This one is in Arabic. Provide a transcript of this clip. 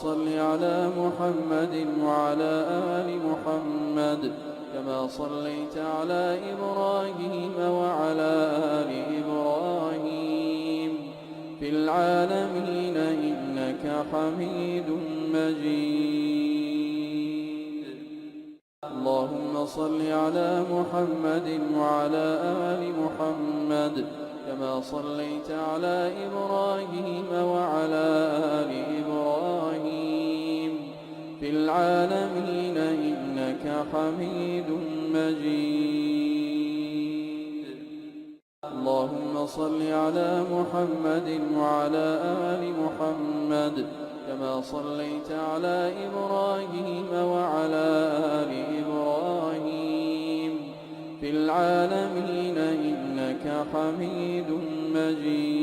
صل على محمد وعلى آل محمد كما صليت على إبراهيم وعلى آل إبراهيم في العالمين إنك حميد مجيد. اللهم صل على محمد وعلى آل محمد كما صليت على إبراهيم وعلى آل إبراهيم في العالمين إنك حميد مجيد. اللهم صل على محمد وعلى آل محمد كما صليت على إبراهيم وعلى آل إبراهيم في العالمين إنك حميد مجيد.